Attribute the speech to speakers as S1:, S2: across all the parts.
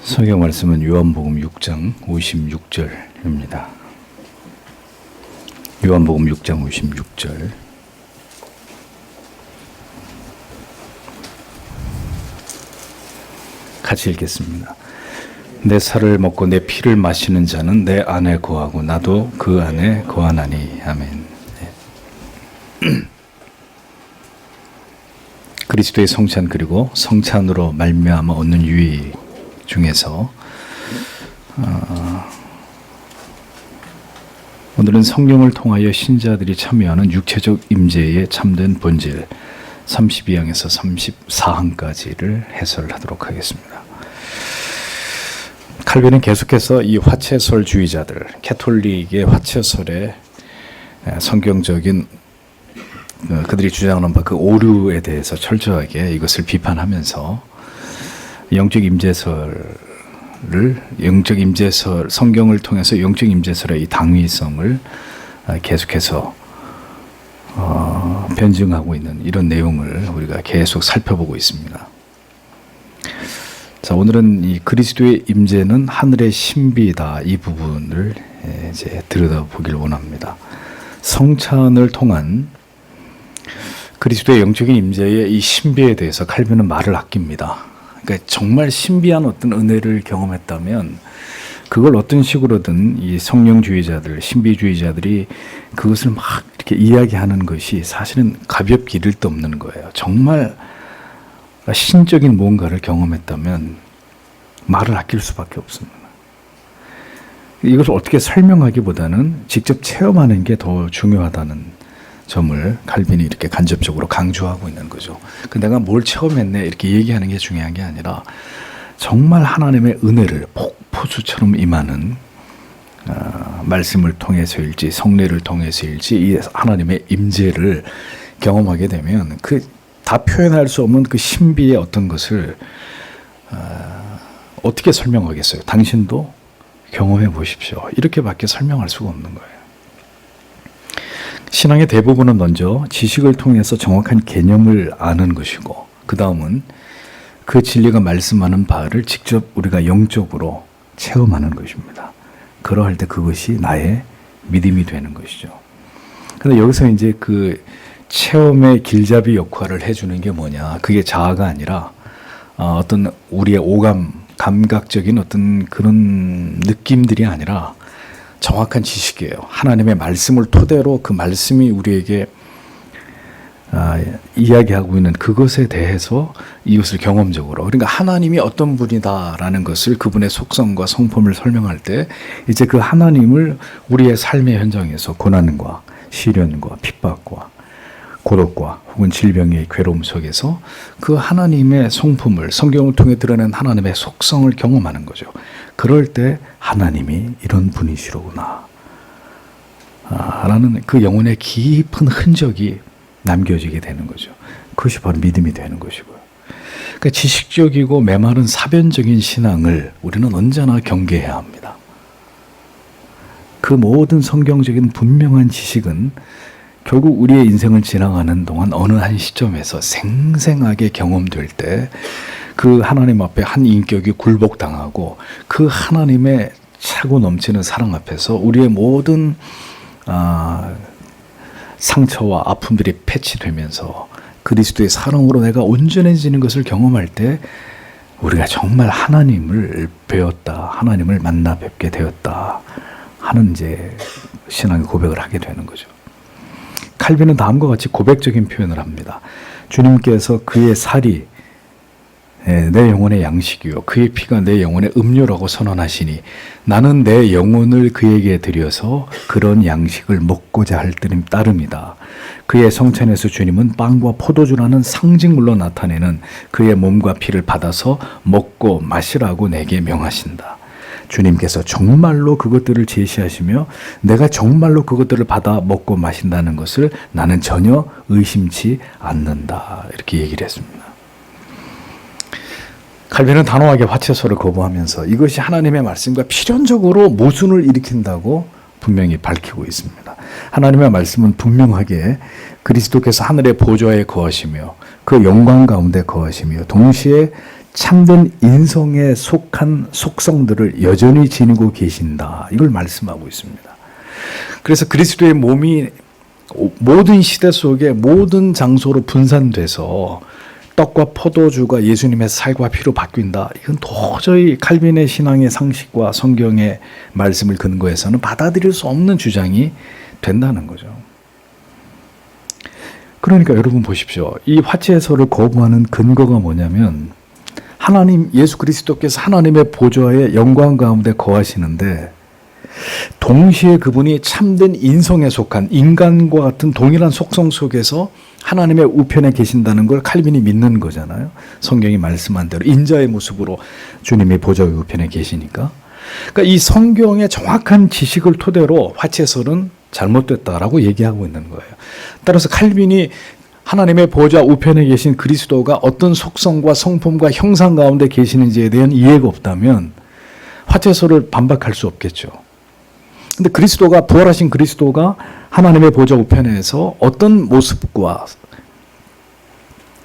S1: 성경 말씀은 요한복음 6장 56절입니다. 요한복음 6장 56절. 같이 읽겠습니다. 내 살을 먹고 내 피를 마시는 자는 내 안에 거하고 나도 그 안에 거하나니. 아멘. 그리스도의 성찬 그리고 성찬으로 말미암아 얻는 유익 중에서 오늘은 성령을 통하여 신자들이 참여하는 육체적 임재의 참된 본질 32항에서 34항까지를 해설하도록 하겠습니다. 칼빈은 계속해서 이 화채설주의자들, 캐톨릭의 화채설의 성경적인 그들이 주장하는 바 그 오류에 대해서 철저하게 이것을 비판하면서 영적 임재설, 성경을 통해서 영적 임재설의 이 당위성을 계속해서 변증하고 있는 이런 내용을 우리가 계속 살펴보고 있습니다. 자, 오늘은 이 그리스도의 임재는 하늘의 신비다, 이 부분을 이제 들여다보길 원합니다. 성찬을 통한 그리스도의 영적인 임재의 이 신비에 대해서 칼빈은 말을 아낍니다. 그러니까 정말 신비한 어떤 은혜를 경험했다면 그걸 어떤 식으로든 이 성령주의자들, 신비주의자들이 그것을 막 이렇게 이야기하는 것이 사실은 가볍게 이를 데 없는 거예요. 정말 신적인 뭔가를 경험했다면 말을 아낄 수밖에 없습니다. 이것을 어떻게 설명하기보다는 직접 체험하는 게 더 중요하다는 점을 칼빈이 이렇게 간접적으로 강조하고 있는 거죠. 내가 뭘 체험했네 이렇게 얘기하는 게 중요한 게 아니라 정말 하나님의 은혜를 폭포수처럼 임하는 말씀을 통해서일지 성례를 통해서일지 이 하나님의 임재를 경험하게 되면 그 다 표현할 수 없는 그 신비의 어떤 것을 어떻게 설명하겠어요? 당신도 경험해 보십시오. 이렇게밖에 설명할 수가 없는 거예요. 신앙의 대부분은 먼저 지식을 통해서 정확한 개념을 아는 것이고 그 다음은 그 진리가 말씀하는 바를 직접 우리가 영적으로 체험하는 것입니다. 그러할 때 그것이 나의 믿음이 되는 것이죠. 그런데 여기서 이제 그 체험의 길잡이 역할을 해주는 게 뭐냐? 그게 자아가 아니라 어떤 우리의 감각적인 어떤 그런 느낌들이 아니라 정확한 지식이에요. 하나님의 말씀을 토대로 그 말씀이 우리에게 이야기하고 있는 그것에 대해서 이것을 경험적으로, 그러니까 하나님이 어떤 분이다라는 것을, 그분의 속성과 성품을 설명할 때 이제 그 하나님을 우리의 삶의 현장에서 고난과 시련과 핍박과 고독과 혹은 질병의 괴로움 속에서 그 하나님의 성품을, 성경을 통해 드러낸 하나님의 속성을 경험하는 거죠. 그럴 때 하나님이 이런 분이시로구나 라는 그 영혼의 깊은 흔적이 남겨지게 되는 거죠. 그것이 바로 믿음이 되는 것이고요. 그러니까 지식적이고 메마른 사변적인 신앙을 우리는 언제나 경계해야 합니다. 그 모든 성경적인 분명한 지식은 결국 우리의 인생을 지나가는 동안 어느 한 시점에서 생생하게 경험될 때 그 하나님 앞에 한 인격이 굴복당하고 그 하나님의 차고 넘치는 사랑 앞에서 우리의 모든 상처와 아픔들이 패치되면서 그리스도의 사랑으로 내가 온전해지는 것을 경험할 때 우리가 정말 하나님을 배웠다, 하나님을 만나 뵙게 되었다 하는 이제 신앙의 고백을 하게 되는 거죠. 칼빈은 다음과 같이 고백적인 표현을 합니다. 주님께서 그의 살이 내 영혼의 양식이요 그의 피가 내 영혼의 음료라고 선언하시니 나는 내 영혼을 그에게 드려서 그런 양식을 먹고자 할 따름이다. 그의 성찬에서 주님은 빵과 포도주라는 상징물로 나타내는 그의 몸과 피를 받아서 먹고 마시라고 내게 명하신다. 주님께서 정말로 그것들을 제시하시며 내가 정말로 그것들을 받아 먹고 마신다는 것을 나는 전혀 의심치 않는다. 이렇게 얘기를 했습니다. 칼빈은 단호하게 화채설을 거부하면서 이것이 하나님의 말씀과 필연적으로 모순을 일으킨다고 분명히 밝히고 있습니다. 하나님의 말씀은 분명하게 그리스도께서 하늘의 보좌에 거하시며 그 영광 가운데 거하시며 동시에 참된 인성에 속한 속성들을 여전히 지니고 계신다. 이걸 말씀하고 있습니다. 그래서 그리스도의 몸이 모든 시대 속에 모든 장소로 분산돼서 떡과 포도주가 예수님의 살과 피로 바뀐다. 이건 도저히 칼빈의 신앙의 상식과 성경의 말씀을 근거해서는 받아들일 수 없는 주장이 된다는 거죠. 그러니까 여러분 보십시오. 이 화채 해설을 거부하는 근거가 뭐냐면 하나님 예수 그리스도께서 하나님의 보좌의 영광 가운데 거하시는데 동시에 그분이 참된 인성에 속한 인간과 같은 동일한 속성 속에서 하나님의 우편에 계신다는 걸 칼빈이 믿는 거잖아요. 성경이 말씀한 대로 인자의 모습으로 주님이 보좌의 우편에 계시니까. 그러니까 이 성경의 정확한 지식을 토대로 화채설은 잘못됐다라고 얘기하고 있는 거예요. 따라서 칼빈이 하나님의 보좌 우편에 계신 그리스도가 어떤 속성과 성품과 형상 가운데 계시는지에 대한 이해가 없다면 화채설을 반박할 수 없겠죠. 근데 그리스도가 부활하신 그리스도가 하나님의 보좌 우편에서 어떤 모습과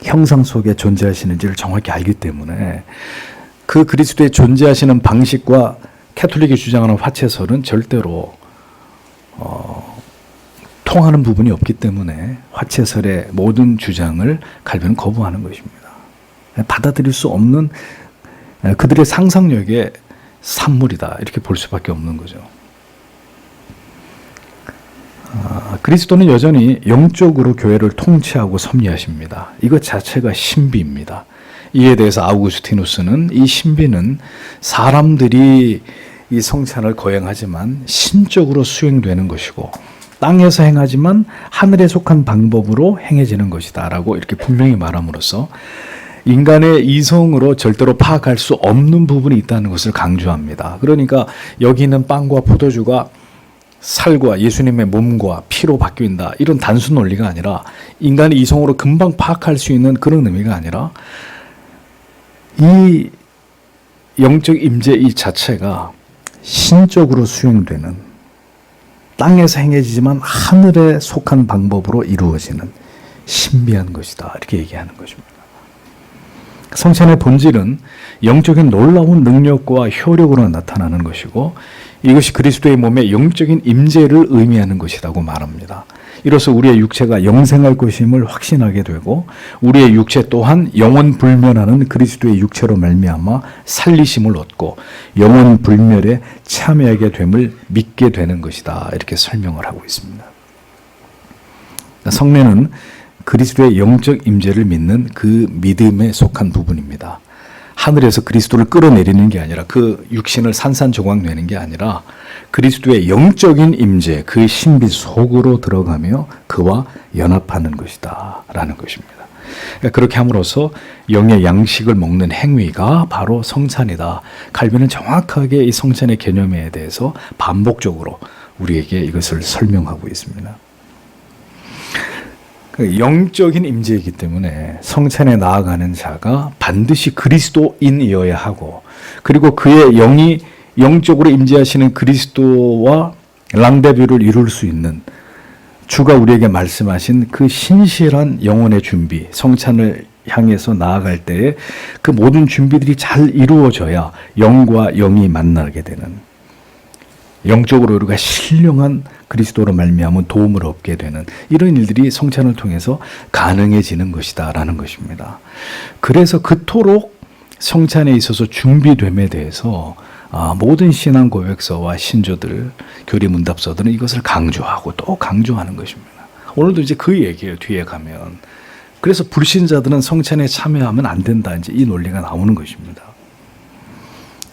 S1: 형상 속에 존재하시는지를 정확히 알기 때문에 그 그리스도의 존재하시는 방식과 캐톨릭이 주장하는 화채설은 절대로 통하는 부분이 없기 때문에 화채설의 모든 주장을 칼빈은 거부하는 것입니다. 받아들일 수 없는 그들의 상상력의 산물이다 이렇게 볼 수밖에 없는 거죠. 그리스도는 여전히 영적으로 교회를 통치하고 섭리하십니다. 이것 자체가 신비입니다. 이에 대해서 아우구스티누스는 이 신비는 사람들이 이 성찬을 거행하지만 신적으로 수행되는 것이고 땅에서 행하지만 하늘에 속한 방법으로 행해지는 것이다 라고 이렇게 분명히 말함으로써 인간의 이성으로 절대로 파악할 수 없는 부분이 있다는 것을 강조합니다. 그러니까 여기 있는 빵과 포도주가 살과 예수님의 몸과 피로 바뀐다. 이런 단순 논리가 아니라 인간의 이성으로 금방 파악할 수 있는 그런 의미가 아니라 이 영적 임재 이 자체가 신적으로 수행되는 땅에서 행해지지만 하늘에 속한 방법으로 이루어지는 신비한 것이다. 이렇게 얘기하는 것입니다. 성찬의 본질은 영적인 놀라운 능력과 효력으로 나타나는 것이고 이것이 그리스도의 몸의 영적인 임재를 의미하는 것이라고 말합니다. 이로써 우리의 육체가 영생할 것임을 확신하게 되고 우리의 육체 또한 영원 불멸하는 그리스도의 육체로 말미암아 살리심을 얻고 영원 불멸에 참여하게 됨을 믿게 되는 것이다. 이렇게 설명을 하고 있습니다. 성례는 그리스도의 영적 임재를 믿는 그 믿음에 속한 부분입니다. 하늘에서 그리스도를 끌어내리는 게 아니라 그 육신을 산산조각 내는 게 아니라 그리스도의 영적인 임재, 그 신비 속으로 들어가며 그와 연합하는 것이다 라는 것입니다. 그렇게 함으로써 영의 양식을 먹는 행위가 바로 성찬이다. 칼빈은 정확하게 이 성찬의 개념에 대해서 반복적으로 우리에게 이것을 설명하고 있습니다. 영적인 임재이기 때문에 성찬에 나아가는 자가 반드시 그리스도인이어야 하고 그리고 그의 영이 영적으로 임재하시는 그리스도와 랑데뷰를 이룰 수 있는 주가 우리에게 말씀하신 그 신실한 영혼의 준비, 성찬을 향해서 나아갈 때에 그 모든 준비들이 잘 이루어져야 영과 영이 만나게 되는 영적으로 우리가 신령한 그리스도로 말미암은 도움을 얻게 되는 이런 일들이 성찬을 통해서 가능해지는 것이다 라는 것입니다. 그래서 그토록 성찬에 있어서 준비됨에 대해서 모든 신앙 고백서와 신조들, 교리 문답서들은 이것을 강조하고 또 강조하는 것입니다. 오늘도 이제 그 얘기예요. 뒤에 가면. 그래서 불신자들은 성찬에 참여하면 안 된다. 이제 이 논리가 나오는 것입니다.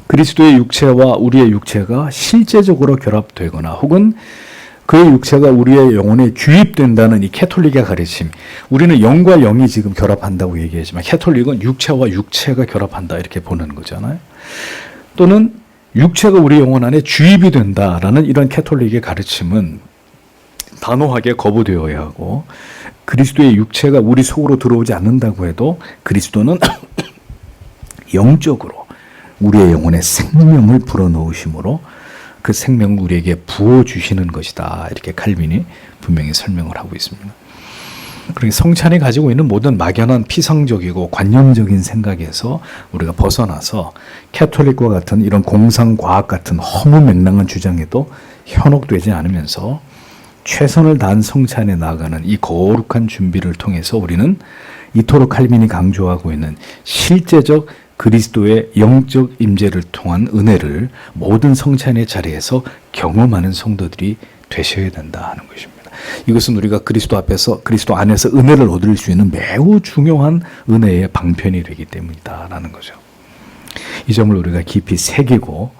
S1: 그리스도의 육체와 우리의 육체가 실제적으로 결합되거나 혹은 그의 육체가 우리의 영혼에 주입된다는 이 캐톨릭의 가르침. 우리는 영과 영이 지금 결합한다고 얘기하지만 캐톨릭은 육체와 육체가 결합한다 이렇게 보는 거잖아요. 또는 육체가 우리 영혼 안에 주입이 된다라는 이런 캐톨릭의 가르침은 단호하게 거부되어야 하고 그리스도의 육체가 우리 속으로 들어오지 않는다고 해도 그리스도는 영적으로 우리의 영혼에 생명을 불어넣으심으로 그 생명을 우리에게 부어주시는 것이다. 이렇게 칼빈이 분명히 설명을 하고 있습니다. 그러니까 성찬이 가지고 있는 모든 막연한 피상적이고 관념적인 생각에서 우리가 벗어나서 캐톨릭과 같은 이런 공상과학 같은 허무맹랑한 주장에도 현혹되지 않으면서 최선을 다한 성찬에 나아가는 이 거룩한 준비를 통해서 우리는 이토록 칼빈이 강조하고 있는 실제적 그리스도의 영적 임재를 통한 은혜를 모든 성찬의 자리에서 경험하는 성도들이 되셔야 된다 하는 것입니다. 이것은 우리가 그리스도 앞에서 그리스도 안에서 은혜를 얻을 수 있는 매우 중요한 은혜의 방편이 되기 때문이다라는 거죠. 이 점을 우리가 깊이 새기고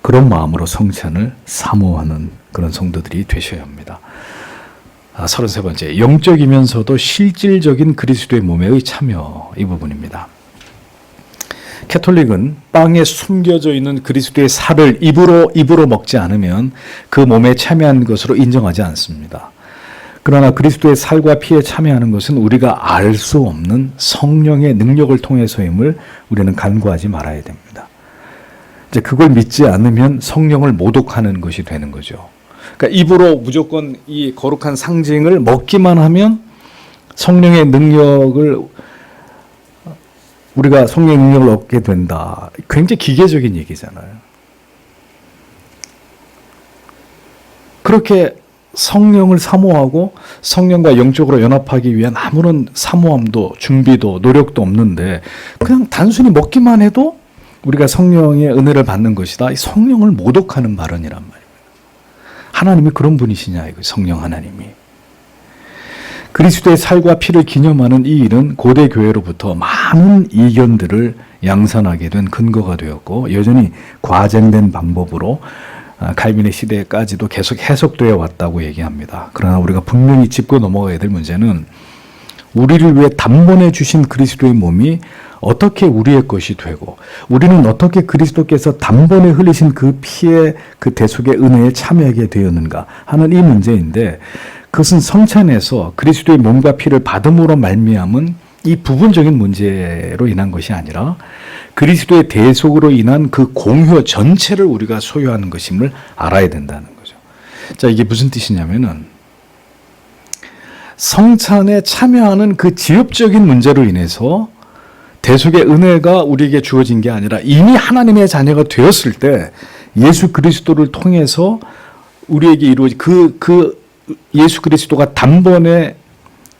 S1: 그런 마음으로 성찬을 사모하는 그런 성도들이 되셔야 합니다. 33번째, 영적이면서도 실질적인 그리스도의 몸의 참여, 이 부분입니다. 캐톨릭은 빵에 숨겨져 있는 그리스도의 살을 입으로 먹지 않으면 그 몸에 참여한 것으로 인정하지 않습니다. 그러나 그리스도의 살과 피에 참여하는 것은 우리가 알 수 없는 성령의 능력을 통해서임을 우리는 간과하지 말아야 됩니다. 이제 그걸 믿지 않으면 성령을 모독하는 것이 되는 거죠. 그러니까 입으로 무조건 이 거룩한 상징을 먹기만 하면 성령의 능력을 우리가 성령의 능력을 얻게 된다. 굉장히 기계적인 얘기잖아요. 그렇게 성령을 사모하고 성령과 영적으로 연합하기 위한 아무런 사모함도 준비도 노력도 없는데 그냥 단순히 먹기만 해도 우리가 성령의 은혜를 받는 것이다. 성령을 모독하는 발언이란 말입니다. 하나님이 그런 분이시냐, 이거 성령 하나님이. 그리스도의 살과 피를 기념하는 이 일은 고대 교회로부터 많은 이견들을 양산하게 된 근거가 되었고 여전히 과장된 방법으로 칼빈의 시대까지도 계속 해석되어 왔다고 얘기합니다. 그러나 우리가 분명히 짚고 넘어가야 될 문제는 우리를 위해 단번에 주신 그리스도의 몸이 어떻게 우리의 것이 되고 우리는 어떻게 그리스도께서 단번에 흘리신 그 피의 그 대속의 은혜에 참여하게 되었는가 하는 이 문제인데 그것은 성찬에서 그리스도의 몸과 피를 받음으로 말미암은 이 부분적인 문제로 인한 것이 아니라 그리스도의 대속으로 인한 그 공효 전체를 우리가 소유하는 것임을 알아야 된다는 거죠. 자, 이게 무슨 뜻이냐면은 성찬에 참여하는 그 지엽적인 문제로 인해서 대속의 은혜가 우리에게 주어진 게 아니라 이미 하나님의 자녀가 되었을 때 예수 그리스도를 통해서 우리에게 이루어진 그 예수 그리스도가 단번에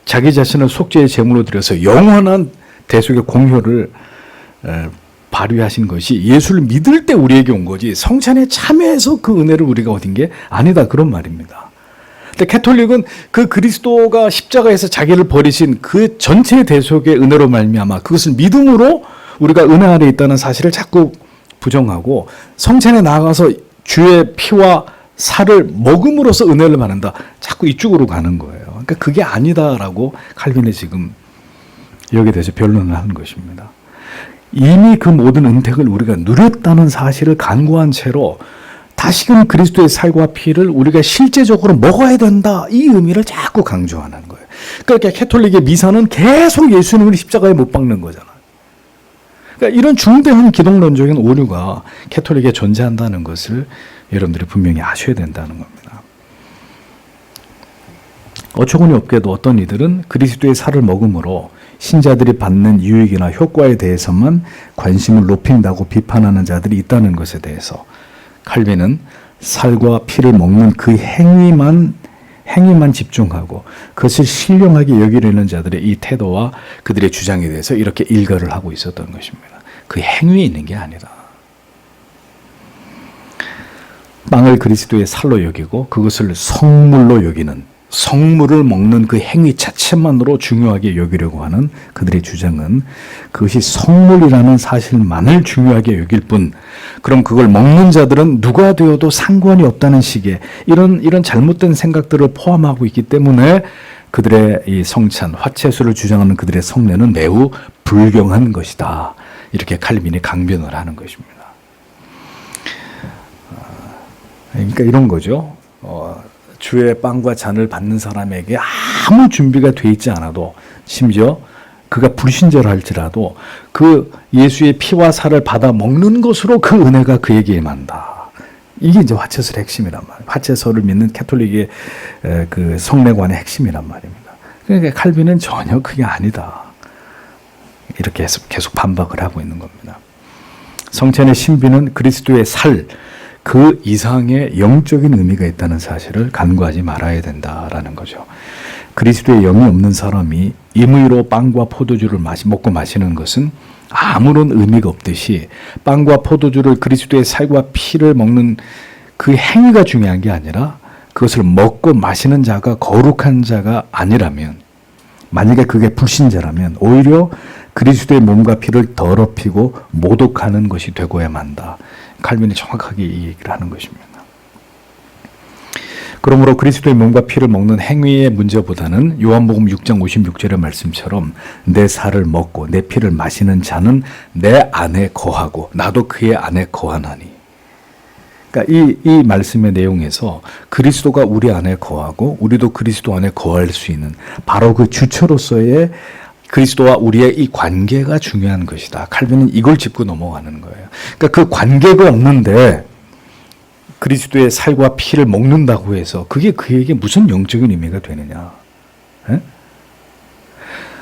S1: 자기 자신을 속죄의 제물로 드려서 영원한 대속의 공효를 발휘하신 것이 예수를 믿을 때 우리에게 온 거지 성찬에 참여해서 그 은혜를 우리가 얻은 게 아니다, 그런 말입니다. 근데 캐톨릭은 그 그리스도가 십자가에서 자기를 버리신 그 전체의 대속의 은혜로 말미암아 그것을 믿음으로 우리가 은혜 아래 있다는 사실을 자꾸 부정하고 성찬에 나아가서 주의 피와 살을 먹음으로써 은혜를 받는다. 자꾸 이쪽으로 가는 거예요. 그러니까 그게 아니다라고 칼빈이 지금 여기에 대해서 변론을 하는 것입니다. 이미 그 모든 은택을 우리가 누렸다는 사실을 간과한 채로 다시금 그리스도의 살과 피를 우리가 실제적으로 먹어야 된다. 이 의미를 자꾸 강조하는 거예요. 그러니까 캐톨릭의 미사는 계속 예수님을 십자가에 못 박는 거잖아요. 그러니까 이런 중대한 기독론적인 오류가 캐톨릭에 존재한다는 것을 여러분들이 분명히 아셔야 된다는 겁니다. 어처구니 없게도 어떤 이들은 그리스도의 살을 먹음으로 신자들이 받는 유익이나 효과에 대해서만 관심을 높인다고 비판하는 자들이 있다는 것에 대해서 칼빈은 살과 피를 먹는 그 행위만 집중하고 그것을 신령하게 여기려는 자들의 이 태도와 그들의 주장에 대해서 이렇게 일가를 하고 있었던 것입니다. 그 행위에 있는 게 아니다. 빵을 그리스도의 살로 여기고 그것을 성물로 여기는, 성물을 먹는 그 행위 자체만으로 중요하게 여기려고 하는 그들의 주장은 그것이 성물이라는 사실만을 중요하게 여길 뿐, 그럼 그걸 먹는 자들은 누가 되어도 상관이 없다는 식의 이런 잘못된 생각들을 포함하고 있기 때문에 그들의 이 성찬, 화채수를 주장하는 그들의 성례는 매우 불경한 것이다. 이렇게 칼빈이 강변을 하는 것입니다. 그러니까 이런 거죠. 주의 빵과 잔을 받는 사람에게 아무 준비가 돼 있지 않아도, 심지어 그가 불신자랄지라도 그 예수의 피와 살을 받아 먹는 것으로 그 은혜가 그에게 임한다. 이게 이제 화채설의 핵심이란 말이에요. 화채설을 믿는 캐톨릭의 그 성례관의 핵심이란 말입니다. 그러니까 칼빈은 전혀 그게 아니다. 이렇게 해서 계속 반박을 하고 있는 겁니다. 성찬의 신비는 그리스도의 살, 그 이상의 영적인 의미가 있다는 사실을 간과하지 말아야 된다라는 거죠. 그리스도의 영이 없는 사람이 임의로 빵과 포도주를 먹고 마시는 것은 아무런 의미가 없듯이 빵과 포도주를 그리스도의 살과 피를 먹는 그 행위가 중요한 게 아니라 그것을 먹고 마시는 자가 거룩한 자가 아니라면, 만약에 그게 불신자라면 오히려 그리스도의 몸과 피를 더럽히고 모독하는 것이 되고야만 한다. 칼빈이 정확하게 이 얘기를 하는 것입니다. 그러므로 그리스도의 몸과 피를 먹는 행위의 문제보다는 요한복음 6장 56절의 말씀처럼 내 살을 먹고 내 피를 마시는 자는 내 안에 거하고 나도 그의 안에 거하나니. 그러니까 이 말씀의 내용에서 그리스도가 우리 안에 거하고 우리도 그리스도 안에 거할 수 있는 바로 그 주체로서의 그리스도와 우리의 이 관계가 중요한 것이다. 칼빈은 이걸 짚고 넘어가는 거예요. 그러니까 그 관계가 없는데 그리스도의 살과 피를 먹는다고 해서 그게 그에게 무슨 영적인 의미가 되느냐. 에?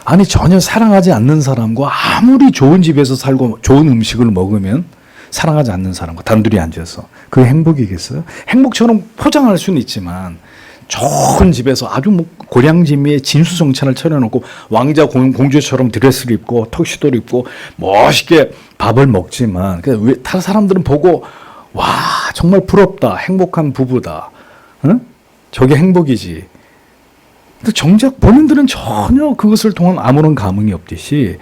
S1: 아니 전혀 사랑하지 않는 사람과 아무리 좋은 집에서 살고 좋은 음식을 먹으면 사랑하지 않는 사람과 단둘이 앉아서 그게 행복이겠어요? 행복처럼 포장할 수는 있지만 좋은 집에서 아주 뭐 고량지미에 진수성찬을 차려놓고 왕자 공주처럼 드레스를 입고 턱시도를 입고 멋있게 밥을 먹지만 왜 다른 사람들은 보고 와 정말 부럽다, 행복한 부부다, 응? 저게 행복이지. 근데 정작 본인들은 전혀 그것을 통한 아무런 감흥이 없듯이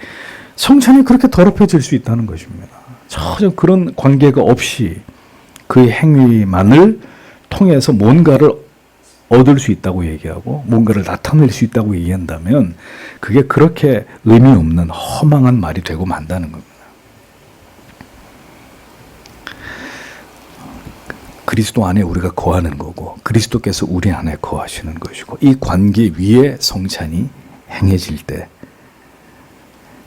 S1: 성찬이 그렇게 더럽혀질 수 있다는 것입니다. 전혀 그런 관계가 없이 그 행위만을 통해서 뭔가를 얻을 수 있다고 얘기하고 뭔가를 나타낼 수 있다고 얘기한다면 그게 그렇게 의미 없는 허망한 말이 되고 만다는 겁니다. 그리스도 안에 우리가 거하는 거고 그리스도께서 우리 안에 거하시는 것이고 이 관계 위에 성찬이 행해질 때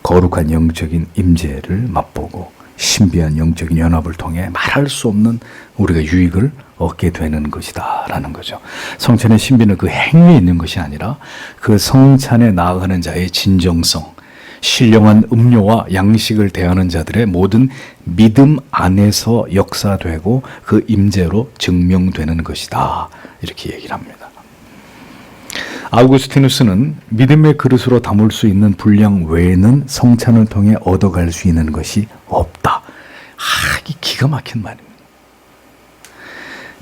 S1: 거룩한 영적인 임재를 맛보고 신비한 영적인 연합을 통해 말할 수 없는 우리가 유익을 얻게 되는 것이다 라는 거죠. 성찬의 신비는 그 행위에 있는 것이 아니라 그 성찬에 나아가는 자의 진정성, 신령한 음료와 양식을 대하는 자들의 모든 믿음 안에서 역사되고 그 임재로 증명되는 것이다 이렇게 얘기를 합니다. 아우구스티누스는 믿음의 그릇으로 담을 수 있는 분량 외에는 성찬을 통해 얻어갈 수 있는 것이 없다. 이 기가 막힌 말입니다.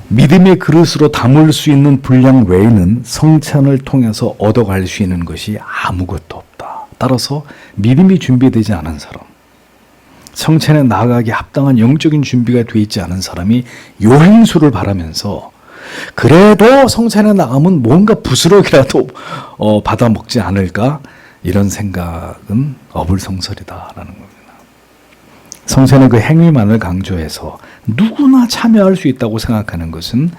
S1: 믿음의 그릇으로 담을 수 있는 분량 외에는 성찬을 통해서 얻어갈 수 있는 것이 아무것도 없다. 따라서 믿음이 준비되지 않은 사람, 성찬에 나아가기 합당한 영적인 준비가 되어 있지 않은 사람이 요행수를 바라면서 그래도 성찬에 나가면 뭔가 부스럭이라도 받아 먹지 않을까 이런 생각은 어불성설이다라는 겁니다. 성찬의 그 행위만을 강조해서 누구나 참여할 수 있다고 생각하는 것은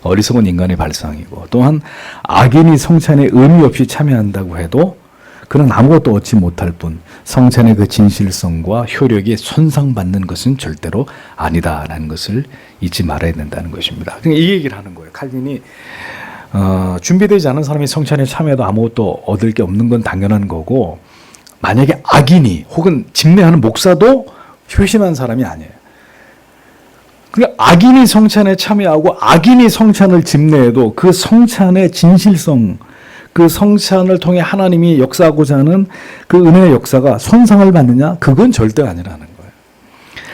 S1: 어리석은 인간의 발상이고 또한 악인이 성찬에 의미 없이 참여한다고 해도 그는 아무것도 얻지 못할 뿐 성찬의 그 진실성과 효력이 손상받는 것은 절대로 아니다라는 것을 잊지 말아야 된다는 것입니다. 그러니까 이 얘기를 하는 거예요. 칼빈이 준비되지 않은 사람이 성찬에 참여해도 아무것도 얻을 게 없는 건 당연한 거고 만약에 악인이 혹은 집례하는 목사도 효심한 사람이 아니에요. 그러니까 악인이 성찬에 참여하고 악인이 성찬을 집례해도 그 성찬의 진실성, 그 성찬을 통해 하나님이 역사하고자 하는 그 은혜의 역사가 손상을 받느냐? 그건 절대 아니라는 거예요.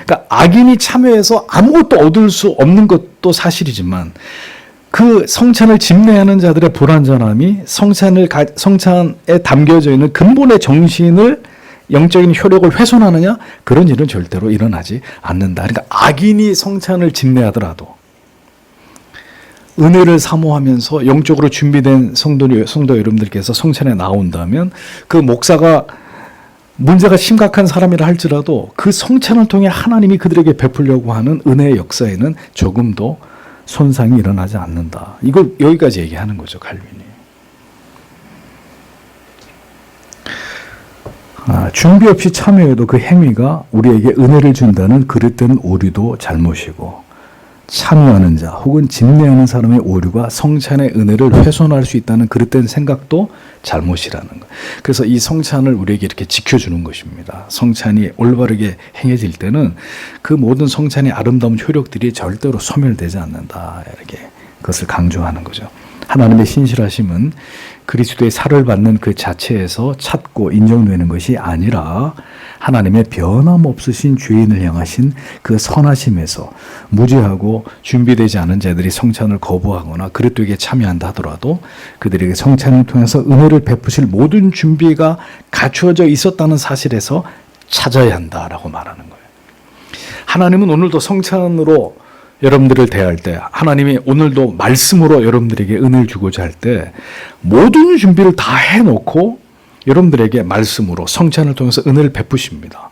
S1: 그러니까 악인이 참여해서 아무것도 얻을 수 없는 것도 사실이지만 그 성찬을 집례하는 자들의 불완전함이 성찬에 담겨져 있는 근본의 정신을 영적인 효력을 훼손하느냐? 그런 일은 절대로 일어나지 않는다. 그러니까 악인이 성찬을 집례하더라도 은혜를 사모하면서 영적으로 준비된 성도 여러분들께서 성찬에 나온다면 그 목사가 문제가 심각한 사람이라 할지라도 그 성찬을 통해 하나님이 그들에게 베풀려고 하는 은혜의 역사에는 조금도 손상이 일어나지 않는다. 이걸 여기까지 얘기하는 거죠, 칼빈이. 준비 없이 참여해도 그 행위가 우리에게 은혜를 준다는 그릇된 오류도 잘못이고 참여하는 자 혹은 집례하는 사람의 오류가 성찬의 은혜를 훼손할 수 있다는 그릇된 생각도 잘못이라는 거예요. 그래서 이 성찬을 우리에게 이렇게 지켜주는 것입니다. 성찬이 올바르게 행해질 때는 그 모든 성찬의 아름다운 효력들이 절대로 소멸되지 않는다. 이렇게 그것을 강조하는 거죠. 하나님의 신실하심은 그리스도의 살을 받는 그 자체에서 찾고 인정되는 것이 아니라 하나님의 변함없으신 죄인을 향하신 그 선하심에서 무죄하고 준비되지 않은 자들이 성찬을 거부하거나 그리스도에게 참여한다 하더라도 그들에게 성찬을 통해서 은혜를 베푸실 모든 준비가 갖추어져 있었다는 사실에서 찾아야 한다라고 말하는 거예요. 하나님은 오늘도 성찬으로 여러분들을 대할 때, 하나님이 오늘도 말씀으로 여러분들에게 은혜를 주고자 할 때 모든 준비를 다 해놓고 여러분들에게 말씀으로 성찬을 통해서 은혜를 베푸십니다.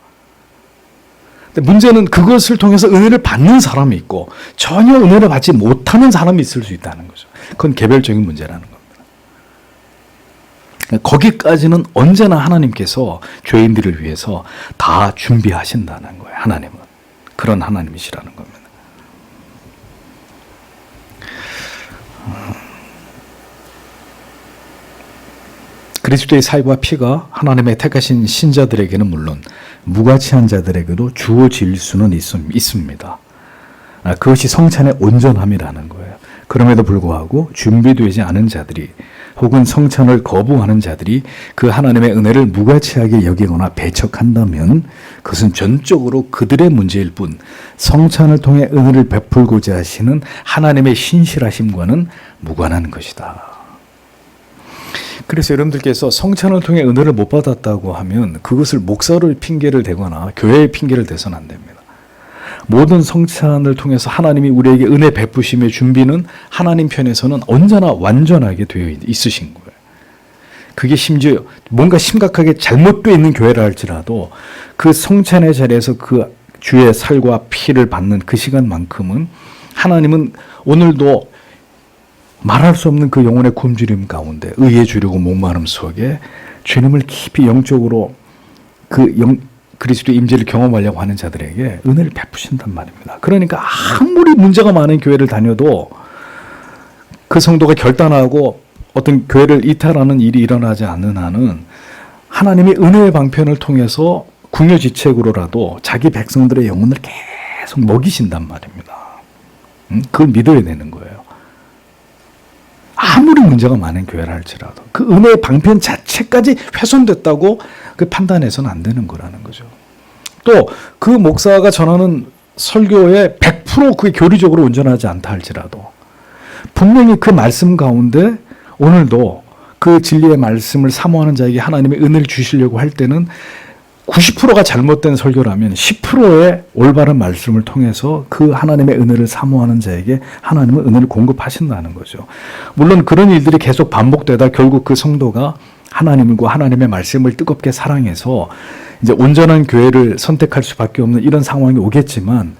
S1: 근데 문제는 그것을 통해서 은혜를 받는 사람이 있고 전혀 은혜를 받지 못하는 사람이 있을 수 있다는 거죠. 그건 개별적인 문제라는 겁니다. 거기까지는 언제나 하나님께서 죄인들을 위해서 다 준비하신다는 거예요. 하나님은. 그런 하나님이시라는 겁니다. 그리스도의 살과 피가 하나님의 택하신 신자들에게는 물론 무가치한 자들에게도 주어질 수는 있습니다. 그것이 성찬의 온전함이라는 거예요. 그럼에도 불구하고 준비되지 않은 자들이 혹은 성찬을 거부하는 자들이 그 하나님의 은혜를 무가치하게 여기거나 배척한다면 그것은 전적으로 그들의 문제일 뿐 성찬을 통해 은혜를 베풀고자 하시는 하나님의 신실하심과는 무관한 것이다. 그래서 여러분들께서 성찬을 통해 은혜를 못 받았다고 하면 그것을 목사를 핑계를 대거나 교회의 핑계를 대서는 안 됩니다. 모든 성찬을 통해서 하나님이 우리에게 은혜 베푸심의 준비는 하나님 편에서는 언제나 완전하게 되어 있으신 거예요. 그게 심지어 뭔가 심각하게 잘못되어 있는 교회라 할지라도 그 성찬의 자리에서 그 주의 살과 피를 받는 그 시간만큼은 하나님은 오늘도 말할 수 없는 그 영혼의 굶주림 가운데 의에 주려고 목마름 속에 주님을 깊이 영적으로 그리스도의 임재를 경험하려고 하는 자들에게 은혜를 베푸신단 말입니다. 그러니까 아무리 문제가 많은 교회를 다녀도 그 성도가 결단하고 어떤 교회를 이탈하는 일이 일어나지 않는 한은 하나님이 은혜의 방편을 통해서 궁여지책으로라도 자기 백성들의 영혼을 계속 먹이신단 말입니다. 그걸 믿어야 되는 거예요. 아무리 문제가 많은 교회라 할지라도 그 은혜의 방편 자체까지 훼손됐다고 그 판단해서는 안 되는 거라는 거죠. 또 그 목사가 전하는 설교에 100% 그게 교리적으로 온전하지 않다 할지라도 분명히 그 말씀 가운데 오늘도 그 진리의 말씀을 사모하는 자에게 하나님의 은혜를 주시려고 할 때는 90%가 잘못된 설교라면 10%의 올바른 말씀을 통해서 그 하나님의 은혜를 사모하는 자에게 하나님은 은혜를 공급하신다는 거죠. 물론 그런 일들이 계속 반복되다 결국 그 성도가 하나님과 하나님의 말씀을 뜨겁게 사랑해서 이제 온전한 교회를 선택할 수밖에 없는 이런 상황이 오겠지만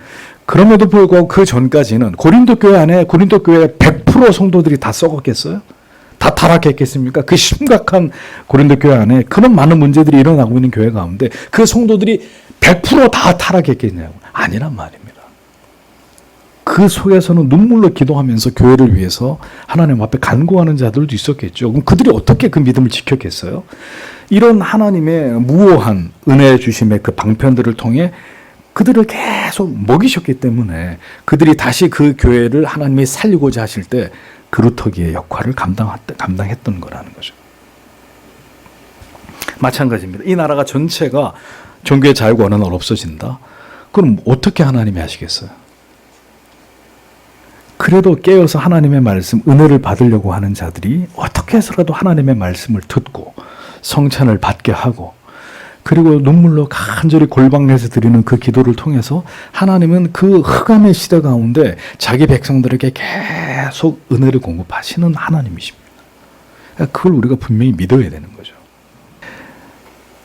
S1: 그럼에도 불구하고 그 전까지는 고린도 교회 안에 고린도 교회 100% 성도들이 다 썩었겠어요? 다 타락했겠습니까? 그 심각한 고린도 교회 안에 그런 많은 문제들이 일어나고 있는 교회 가운데 그 성도들이 100% 타락했겠냐고? 아니란 말입니다. 그 속에서는 눈물로 기도하면서 교회를 위해서 하나님 앞에 간구하는 자들도 있었겠죠. 그럼 그들이 어떻게 그 믿음을 지켰겠어요? 이런 하나님의 무오한 은혜 주심의 그 방편들을 통해 그들을 계속 먹이셨기 때문에 그들이 다시 그 교회를 하나님이 살리고자 하실 때 그루터기의 역할을 감당했던 거라는 거죠. 마찬가지입니다. 이 나라가 전체가 종교의 자유가 어느 날 없어진다? 그럼 어떻게 하나님이 하시겠어요? 그래도 깨어서 하나님의 말씀, 은혜를 받으려고 하는 자들이 어떻게 해서라도 하나님의 말씀을 듣고 성찬을 받게 하고 그리고 눈물로 간절히 골방에서 드리는 그 기도를 통해서 하나님은 그 흑암의 시대 가운데 자기 백성들에게 계속 은혜를 공급하시는 하나님이십니다. 그걸 우리가 분명히 믿어야 되는 거죠.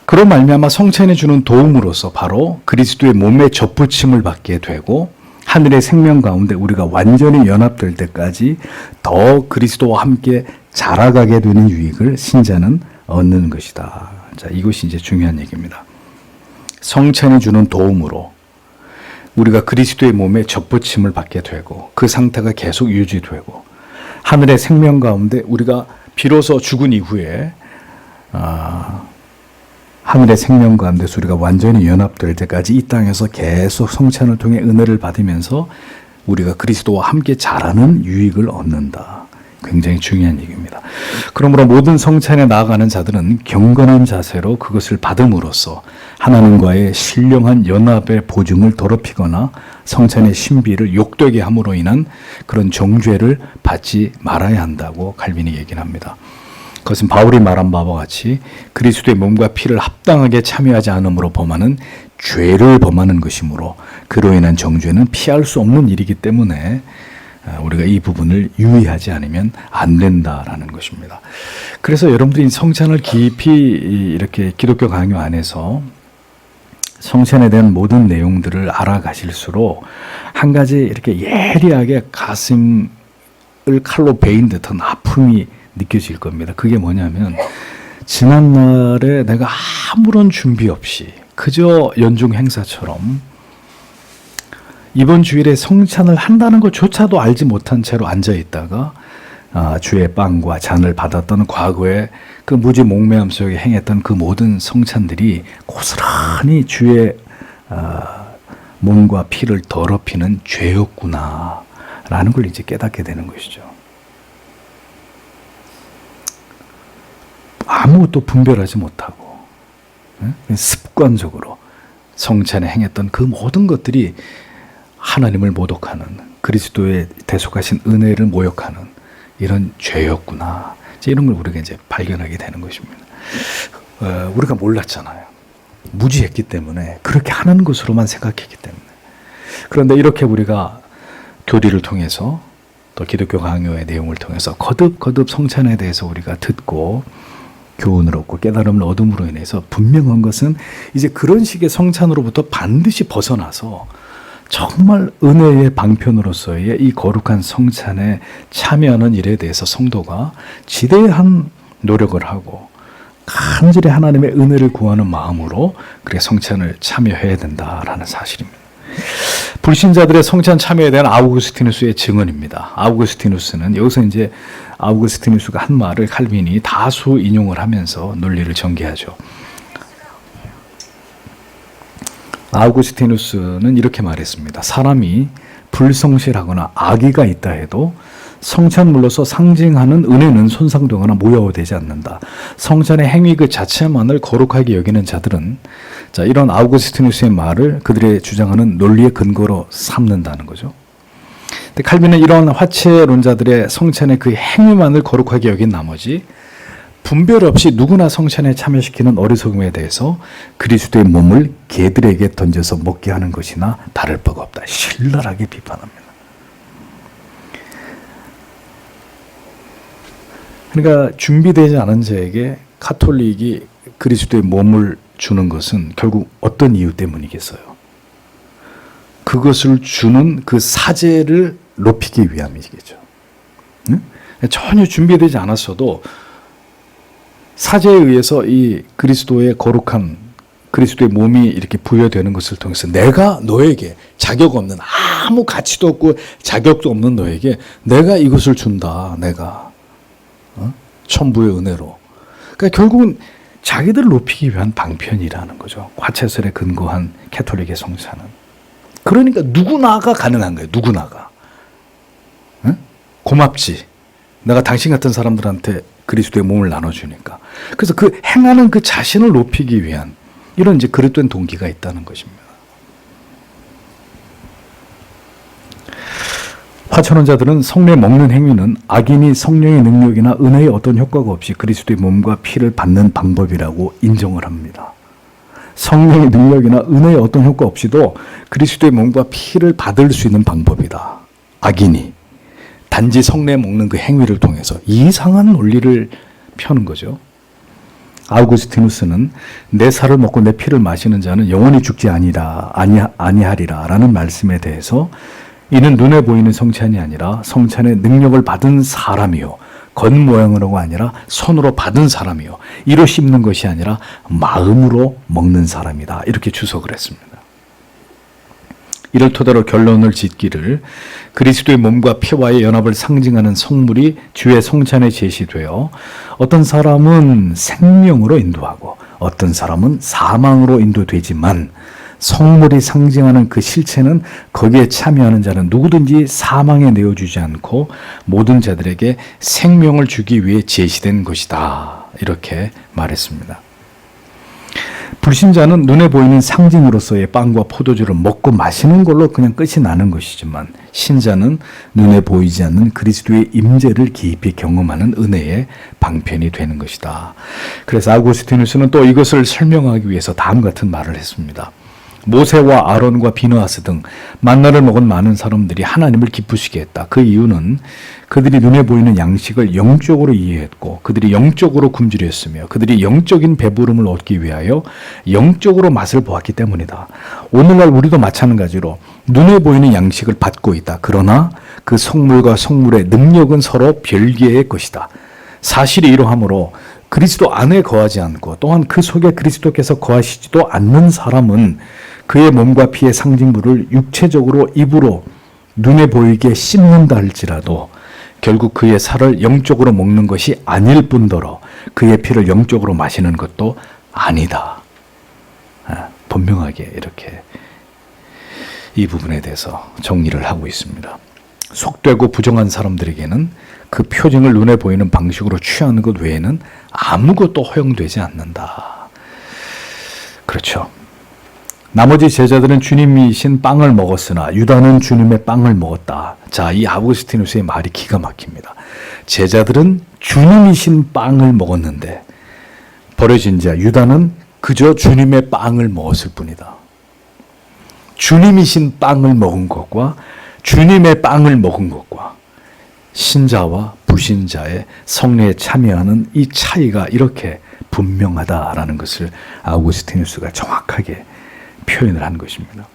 S1: 그런 말미암아 성찬이 주는 도움으로서 바로 그리스도의 몸에 접붙임을 받게 되고 하늘의 생명 가운데 우리가 완전히 연합될 때까지 더 그리스도와 함께 자라가게 되는 유익을 신자는 얻는 것이다. 자, 이것이 이제 중요한 얘기입니다. 성찬이 주는 도움으로 우리가 그리스도의 몸에 접붙임을 받게 되고 그 상태가 계속 유지되고 하늘의 생명 가운데 우리가 비로소 죽은 이후에 하늘의 생명 가운데서 우리가 완전히 연합될 때까지 이 땅에서 계속 성찬을 통해 은혜를 받으면서 우리가 그리스도와 함께 자라는 유익을 얻는다. 굉장히 중요한 얘기입니다. 그러므로 모든 성찬에 나아가는 자들은 경건한 자세로 그것을 받음으로써 하나님과의 신령한 연합의 보증을 더럽히거나 성찬의 신비를 욕되게 함으로 인한 그런 정죄를 받지 말아야 한다고 칼빈이 얘기를 합니다. 그것은 바울이 말한 바와 같이 그리스도의 몸과 피를 합당하게 참여하지 않음으로 범하는 죄를 범하는 것이므로 그로 인한 정죄는 피할 수 없는 일이기 때문에 우리가 이 부분을 유의하지 않으면 안 된다라는 것입니다. 그래서 여러분들이 성찬을 깊이 이렇게 기독교 강요 안에서 성찬에 대한 모든 내용들을 알아가실수록 한 가지 이렇게 예리하게 가슴을 칼로 베인 듯한 아픔이 느껴질 겁니다. 그게 뭐냐면 지난날에 내가 아무런 준비 없이 그저 연중 행사처럼 이번 주일에 성찬을 한다는 것조차도 알지 못한 채로 앉아있다가 주의 빵과 잔을 받았던 과거에 그 무지 몽매함 속에 행했던 그 모든 성찬들이 고스란히 주의 몸과 피를 더럽히는 죄였구나 라는 걸 이제 깨닫게 되는 것이죠. 아무것도 분별하지 못하고 습관적으로 성찬에 행했던 그 모든 것들이 하나님을 모독하는 그리스도의 대속하신 은혜를 모욕하는 이런 죄였구나. 이런 걸 우리가 이제 발견하게 되는 것입니다. 우리가 몰랐잖아요. 무지했기 때문에 그렇게 하는 것으로만 생각했기 때문에. 그런데 이렇게 우리가 교리를 통해서 또 기독교 강요의 내용을 통해서 거듭 성찬에 대해서 우리가 듣고 교훈을 얻고 깨달음을 얻음으로 인해서 분명한 것은 이제 그런 식의 성찬으로부터 반드시 벗어나서 정말 은혜의 방편으로서의 이 거룩한 성찬에 참여하는 일에 대해서 성도가 지대한 노력을 하고 간절히 하나님의 은혜를 구하는 마음으로 그래 성찬을 참여해야 된다라는 사실입니다. 불신자들의 성찬 참여에 대한 아우구스티누스의 증언입니다. 아우구스티누스는 여기서 이제 아우구스티누스가 한 말을 칼빈이 다수 인용을 하면서 논리를 전개하죠. 아우구스티누스는 이렇게 말했습니다. 사람이 불성실하거나 악의가 있다 해도 성찬물로서 상징하는 은혜는 손상되거나 무효되지 않는다. 성찬의 행위 그 자체만을 거룩하게 여기는 자들은 이런 아우구스티누스의 말을 그들의 주장하는 논리의 근거로 삼는다는 거죠. 근데 칼빈은 이런 화채론자들의 성찬의 그 행위만을 거룩하게 여긴 나머지 분별 없이 누구나 성찬에 참여시키는 어리석음에 대해서 그리스도의 몸을 개들에게 던져서 먹게 하는 것이나 다를 바가 없다. 신랄하게 비판합니다. 그러니까 준비되지 않은 자에게 카톨릭이 그리스도의 몸을 주는 것은 결국 어떤 이유 때문이겠어요? 그것을 주는 그 사제를 높이기 위함이겠죠. 응? 전혀 준비되지 않았어도 사제에 의해서 이 그리스도의 거룩한 그리스도의 몸이 이렇게 부여되는 것을 통해서 내가 너에게 자격 없는 아무 가치도 없고 자격도 없는 너에게 내가 이것을 준다. 내가 천부의 은혜로. 그러니까 결국은 자기들을 높이기 위한 방편이라는 거죠. 화채설에 근거한 캐톨릭의 성찬은. 그러니까 누구나가 가능한 거예요. 누구나가. 응? 고맙지. 내가 당신 같은 사람들한테 그리스도의 몸을 나눠주니까. 그래서 그 행하는 그 자신을 높이기 위한 이런 이제 그릇된 동기가 있다는 것입니다. 화천원자들은 성례 먹는 행위는 악인이 성령의 능력이나 은혜의 어떤 효과가 없이 그리스도의 몸과 피를 받는 방법이라고 인정을 합니다. 성령의 능력이나 은혜의 어떤 효과 없이도 그리스도의 몸과 피를 받을 수 있는 방법이다. 악인이 단지 성례 먹는 그 행위를 통해서 이상한 논리를 펴는 거죠. 아우구스티누스는 내 살을 먹고 내 피를 마시는 자는 영원히 죽지 아니하리라 라는 말씀에 대해서 이는 눈에 보이는 성찬이 아니라 성찬의 능력을 받은 사람이요 겉모양으로가 아니라 손으로 받은 사람이요 이로 씹는 것이 아니라 마음으로 먹는 사람이다. 이렇게 주석을 했습니다. 이를 토대로 결론을 짓기를 그리스도의 몸과 피와의 연합을 상징하는 성물이 주의 성찬에 제시되어 어떤 사람은 생명으로 인도하고 어떤 사람은 사망으로 인도되지만 성물이 상징하는 그 실체는 거기에 참여하는 자는 누구든지 사망에 내어주지 않고 모든 자들에게 생명을 주기 위해 제시된 것이다. 이렇게 말했습니다. 불신자는 눈에 보이는 상징으로서의 빵과 포도주를 먹고 마시는 걸로 그냥 끝이 나는 것이지만 신자는 눈에 보이지 않는 그리스도의 임재를 깊이 경험하는 은혜의 방편이 되는 것이다. 그래서 아구스티누스는 또 이것을 설명하기 위해서 다음과 같은 말을 했습니다. 모세와 아론과 비느하스 등 만나를 먹은 많은 사람들이 하나님을 기쁘시게 했다. 그 이유는 그들이 눈에 보이는 양식을 영적으로 이해했고 그들이 영적으로 굶주렸으며 그들이 영적인 배부름을 얻기 위하여 영적으로 맛을 보았기 때문이다. 오늘날 우리도 마찬가지로 눈에 보이는 양식을 받고 있다. 그러나 그 성물과 성물의 능력은 서로 별개의 것이다. 사실이 이러하므로 그리스도 안에 거하지 않고 또한 그 속에 그리스도께서 거하시지도 않는 사람은 그의 몸과 피의 상징물을 육체적으로 입으로 눈에 보이게 씹는다 할지라도 결국 그의 살을 영적으로 먹는 것이 아닐 뿐더러 그의 피를 영적으로 마시는 것도 아니다. 분명하게 이렇게 이 부분에 대해서 정리를 하고 있습니다. 속되고 부정한 사람들에게는 그 표징을 눈에 보이는 방식으로 취하는 것 외에는 아무것도 허용되지 않는다. 그렇죠. 나머지 제자들은 주님이신 빵을 먹었으나 유다는 주님의 빵을 먹었다. 자, 이 아구스티누스의 말이 기가 막힙니다. 제자들은 주님이신 빵을 먹었는데 버려진 자 유다는 그저 주님의 빵을 먹었을 뿐이다. 주님이신 빵을 먹은 것과 주님의 빵을 먹은 것과 신자와 불신자의 성례에 참여하는 이 차이가 이렇게 분명하다라는 것을 아우구스티누스가 정확하게 표현을 한 것입니다.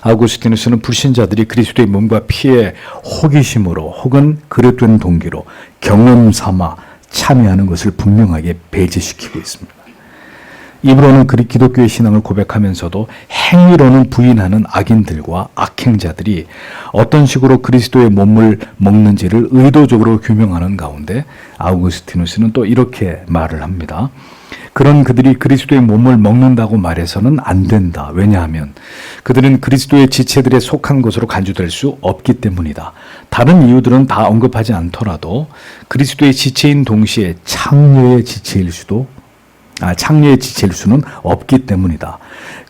S1: 아우구스티누스는 불신자들이 그리스도의 몸과 피의 호기심으로 혹은 그릇된 동기로 경험 삼아 참여하는 것을 분명하게 배제시키고 있습니다. 입으로는 기독교의 신앙을 고백하면서도 행위로는 부인하는 악인들과 악행자들이 어떤 식으로 그리스도의 몸을 먹는지를 의도적으로 규명하는 가운데 아우구스티누스는 또 이렇게 말을 합니다. 그런 그들이 그리스도의 몸을 먹는다고 말해서는 안 된다. 왜냐하면 그들은 그리스도의 지체들에 속한 것으로 간주될 수 없기 때문이다. 다른 이유들은 다 언급하지 않더라도 그리스도의 지체인 동시에 창녀의 지체일 수는 없기 때문이다.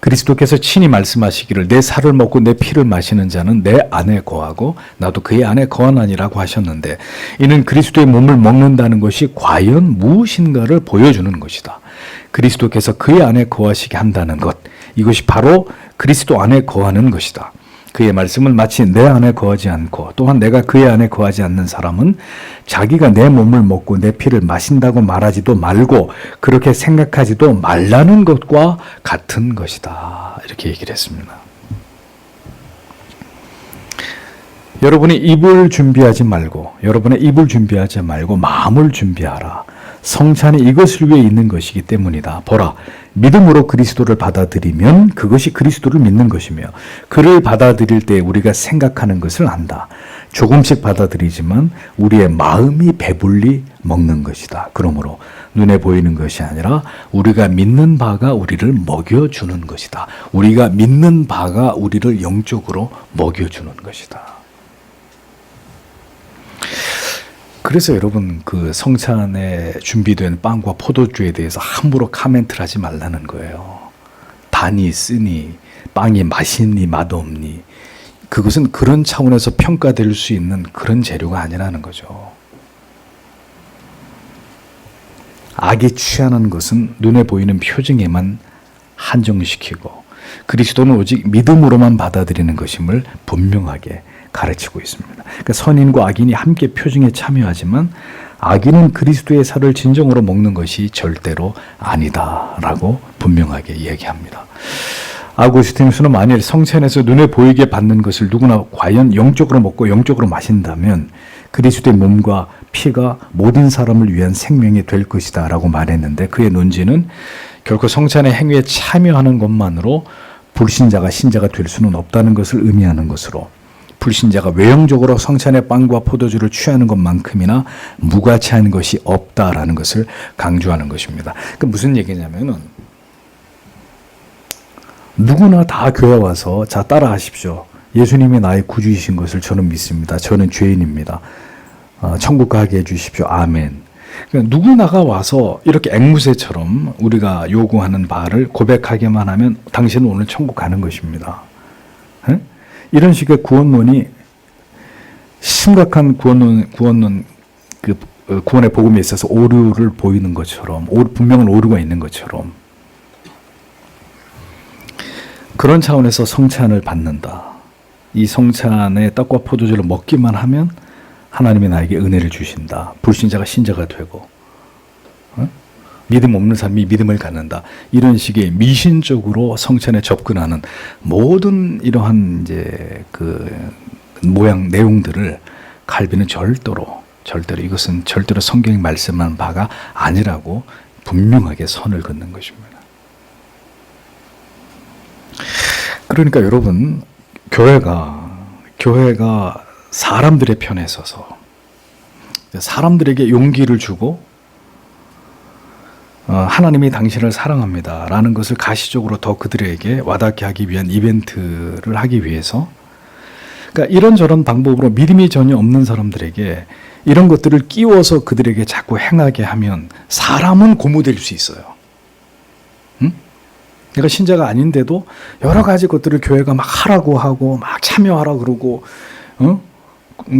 S1: 그리스도께서 친히 말씀하시기를 내 살을 먹고 내 피를 마시는 자는 내 안에 거하고 나도 그의 안에 거하나니라고 하셨는데 이는 그리스도의 몸을 먹는다는 것이 과연 무엇인가를 보여주는 것이다. 그리스도께서 그의 안에 거하시게 한다는 것, 이것이 바로 그리스도 안에 거하는 것이다. 그의 말씀을 마치 내 안에 거하지 않고 또한 내가 그의 안에 거하지 않는 사람은 자기가 내 몸을 먹고 내 피를 마신다고 말하지도 말고 그렇게 생각하지도 말라는 것과 같은 것이다. 이렇게 얘기를 했습니다. 여러분의 입을 준비하지 말고 마음을 준비하라. 성찬이 이것을 위해 있는 것이기 때문이다. 보라, 믿음으로 그리스도를 받아들이면 그것이 그리스도를 믿는 것이며 그를 받아들일 때 우리가 생각하는 것을 안다. 조금씩 받아들이지만 우리의 마음이 배불리 먹는 것이다. 그러므로 눈에 보이는 것이 아니라 우리가 믿는 바가 우리를 먹여주는 것이다. 우리가 믿는 바가 우리를 영적으로 먹여주는 것이다. 그래서 여러분 그 성찬에 준비된 빵과 포도주에 대해서 함부로 카멘트를 하지 말라는 거예요. 단이 쓰니 빵이 맛있니 맛없니 그것은 그런 차원에서 평가될 수 있는 그런 재료가 아니라는 거죠. 악이 취하는 것은 눈에 보이는 표징에만 한정시키고 그리스도는 오직 믿음으로만 받아들이는 것임을 분명하게 가르치고 있습니다. 그러니까 선인과 악인이 함께 표징에 참여하지만 악인은 그리스도의 살을 진정으로 먹는 것이 절대로 아니다라고 분명하게 이야기합니다. 아구스티누스는 만일 성찬에서 눈에 보이게 받는 것을 누구나 과연 영적으로 먹고 영적으로 마신다면 그리스도의 몸과 피가 모든 사람을 위한 생명이 될 것이다 라고 말했는데 그의 논지는 결코 성찬의 행위에 참여하는 것만으로 불신자가 신자가 될 수는 없다는 것을 의미하는 것으로 불신자가 외형적으로 성찬의 빵과 포도주를 취하는 것만큼이나 무가치한 것이 없다라는 것을 강조하는 것입니다. 그 무슨 얘기냐면은 누구나 다 교회 와서 자 따라하십시오. 예수님이 나의 구주이신 것을 저는 믿습니다. 저는 죄인입니다. 천국 가게 해주십시오. 아멘. 그러니까 누구나가 와서 이렇게 앵무새처럼 우리가 요구하는 바를 고백하기만 하면 당신은 오늘 천국 가는 것입니다. 에? 이런 식의 구원론이 심각한 구원론 구원의 복음에 있어서 오류를 보이는 것처럼 분명한 오류가 있는 것처럼 그런 차원에서 성찬을 받는다. 이 성찬의 떡과 포도주를 먹기만 하면 하나님이 나에게 은혜를 주신다. 불신자가 신자가 되고 믿음 없는 사람이 믿음을 갖는다. 이런 식의 미신적으로 성찬에 접근하는 모든 이러한 이제 그 모양 내용들을 칼빈은 절대로 이것은 절대로 성경이 말씀한 바가 아니라고 분명하게 선을 긋는 것입니다. 그러니까 여러분 교회가 사람들의 편에 서서 사람들에게 용기를 주고 하나님이 당신을 사랑합니다 라는 것을 가시적으로 더 그들에게 와닿게 하기 위한 이벤트를 하기 위해서 그러니까 이런저런 방법으로 믿음이 전혀 없는 사람들에게 이런 것들을 끼워서 그들에게 자꾸 행하게 하면 사람은 고무될 수 있어요. 응? 내가 신자가 아닌데도 여러 가지 것들을 교회가 막 하라고 하고 막 참여하라 그러고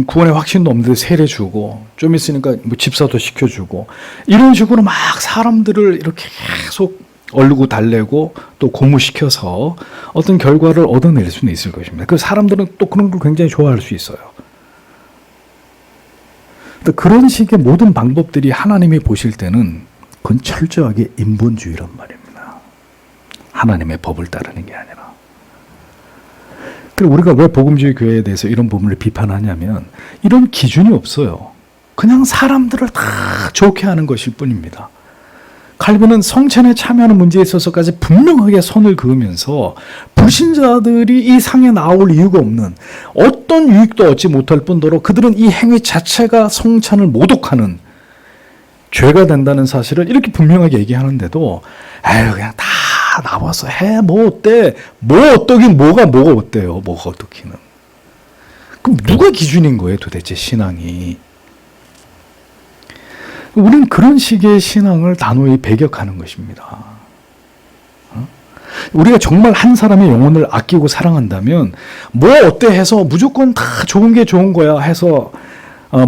S1: 구원의 확신도 없는데 세례 주고 좀 있으니까 뭐 집사도 시켜주고 이런 식으로 막 사람들을 이렇게 계속 얼르고 달래고 또 고무시켜서 어떤 결과를 얻어낼 수는 있을 것입니다. 그 사람들은 또 그런 걸 굉장히 좋아할 수 있어요. 그런 식의 모든 방법들이 하나님이 보실 때는 그건 철저하게 인본주의란 말입니다. 하나님의 법을 따르는 게 아니라. 그리고 우리가 왜 복음주의 교회에 대해서 이런 부분을 비판하냐면 이런 기준이 없어요. 그냥 사람들을 다 좋게 하는 것일 뿐입니다. 칼빈은 성찬에 참여하는 문제에 있어서까지 분명하게 선을 그으면서 불신자들이 이 상에 나올 이유가 없는 어떤 유익도 얻지 못할 뿐더러 그들은 이 행위 자체가 성찬을 모독하는 죄가 된다는 사실을 이렇게 분명하게 얘기하는데도 에휴 그냥 다 나와서 해 뭐 어때 뭐 어떠긴 뭐가 어때요 뭐가 어떻기는 그럼 누가 기준인 거예요 도대체 신앙이. 우리는 그런 식의 신앙을 단호히 배격하는 것입니다. 우리가 정말 한 사람의 영혼을 아끼고 사랑한다면 뭐 어때 해서 무조건 다 좋은 게 좋은 거야 해서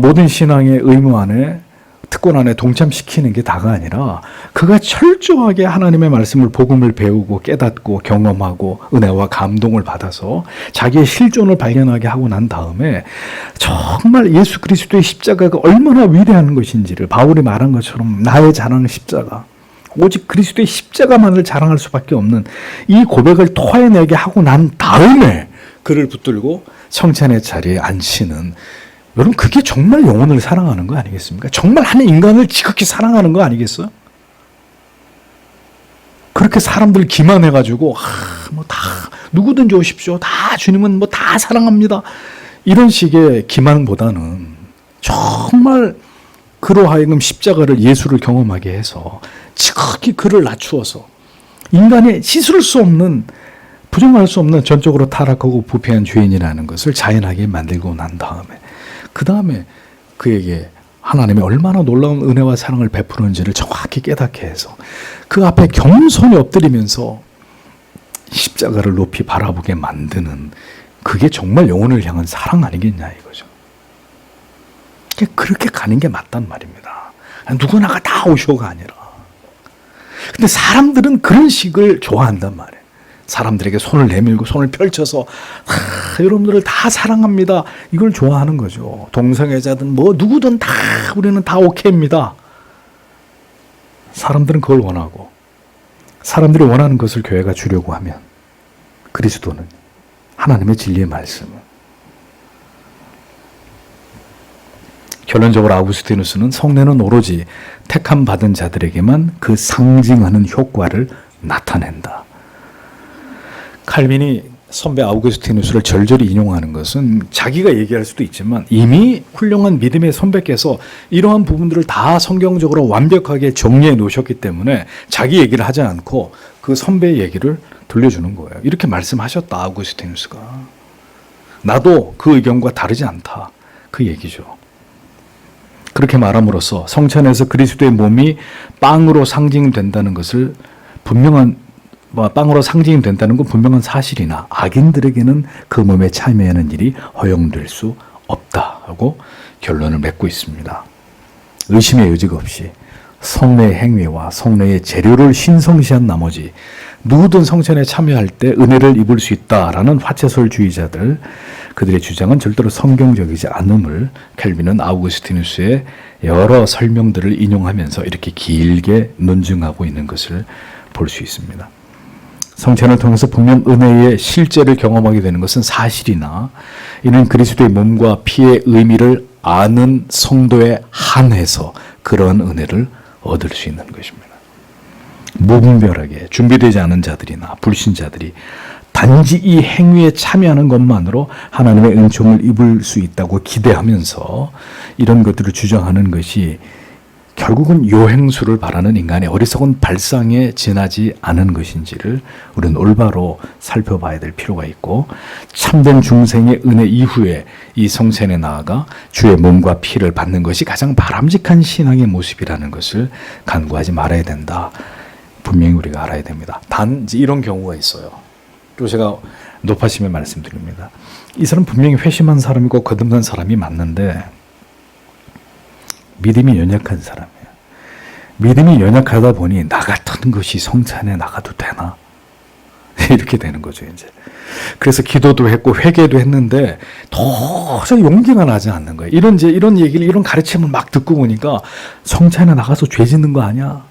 S1: 모든 신앙의 의무 안에 특권 안에 동참시키는 게 다가 아니라 그가 철저하게 하나님의 말씀을 복음을 배우고 깨닫고 경험하고 은혜와 감동을 받아서 자기의 실존을 발견하게 하고 난 다음에 정말 예수 그리스도의 십자가가 얼마나 위대한 것인지를 바울이 말한 것처럼 나의 자랑 십자가 오직 그리스도의 십자가만을 자랑할 수밖에 없는 이 고백을 토해내게 하고 난 다음에 그를 붙들고 성찬의 자리에 앉히는 여러분 그게 정말 영혼을 사랑하는 거 아니겠습니까? 정말 한 인간을 지극히 사랑하는 거 아니겠어요? 그렇게 사람들 기만해가지고 뭐 다 누구든지 오십시오. 다 주님은 뭐 다 사랑합니다. 이런 식의 기만보다는 정말 그로 하여금 십자가를 예수를 경험하게 해서 지극히 그를 낮추어서 인간이 씻을 수 없는 부정할 수 없는 전적으로 타락하고 부패한 죄인이라는 것을 자연하게 만들고 난 다음에 그 다음에 그에게 하나님이 얼마나 놀라운 은혜와 사랑을 베푸는지를 정확히 깨닫게 해서 그 앞에 겸손히 엎드리면서 십자가를 높이 바라보게 만드는 그게 정말 영혼을 향한 사랑 아니겠냐 이거죠. 그렇게 가는 게 맞단 말입니다. 누구나가 다 오쇼가 아니라. 근데 사람들은 그런 식을 좋아한단 말이에요. 사람들에게 손을 내밀고 손을 펼쳐서 여러분들을 다 사랑합니다. 이걸 좋아하는 거죠. 동성애자든 뭐 누구든 다 우리는 다 오케이입니다. 사람들은 그걸 원하고 사람들이 원하는 것을 교회가 주려고 하면 그리스도는 하나님의 진리의 말씀은 결론적으로 아우구스티누스는 성례는 오로지 택함 받은 자들에게만 그 상징하는 효과를 나타낸다. 칼빈이 선배 아우구스티누스를 절절히 인용하는 것은 자기가 얘기할 수도 있지만 이미 훌륭한 믿음의 선배께서 이러한 부분들을 다 성경적으로 완벽하게 정리해 놓으셨기 때문에 자기 얘기를 하지 않고 그 선배의 얘기를 들려주는 거예요. 이렇게 말씀하셨다, 아우구스티누스가. 나도 그 의견과 다르지 않다. 그 얘기죠. 그렇게 말함으로써 성찬에서 그리스도의 몸이 빵으로 상징된다는 것을 빵으로 상징된다는 건 분명한 사실이나 악인들에게는 그 몸에 참여하는 일이 허용될 수 없다고 결론을 맺고 있습니다. 의심의 여지가 없이 성례의 행위와 성례의 재료를 신성시한 나머지 누구든 성찬에 참여할 때 은혜를 입을 수 있다라는 화채설주의자들, 그들의 주장은 절대로 성경적이지 않음을 켈빈은 아우구스티누스의 여러 설명들을 인용하면서 이렇게 길게 논증하고 있는 것을 볼 수 있습니다. 성찬을 통해서 분명 은혜의 실제를 경험하게 되는 것은 사실이나 이는 그리스도의 몸과 피의 의미를 아는 성도에 한해서 그러한 은혜를 얻을 수 있는 것입니다. 무분별하게 준비되지 않은 자들이나 불신자들이 단지 이 행위에 참여하는 것만으로 하나님의 은총을 입을 수 있다고 기대하면서 이런 것들을 주장하는 것이 결국은 요행수를 바라는 인간의 어리석은 발상에 지나지 않은 것인지를 우리는 올바로 살펴봐야 될 필요가 있고, 참된 중생의 은혜 이후에 이 성찬에 나아가 주의 몸과 피를 받는 것이 가장 바람직한 신앙의 모습이라는 것을 간구하지 말아야 된다. 분명히 우리가 알아야 됩니다. 단지 이런 경우가 있어요. 또 제가 높아심에 말씀드립니다. 이 사람 분명히 회심한 사람이고 거듭난 사람이 맞는데 믿음이 연약한 사람이에요. 믿음이 연약하다 보니 나 같은 것이 성찬에 나가도 되나? 이렇게 되는 거죠, 이제. 그래서 기도도 했고 회개도 했는데 도저히 용기가 나지 않는 거예요. 이런 얘기를, 이런 가르침을 막 듣고 보니까 성찬에 나가서 죄 짓는 거 아니야?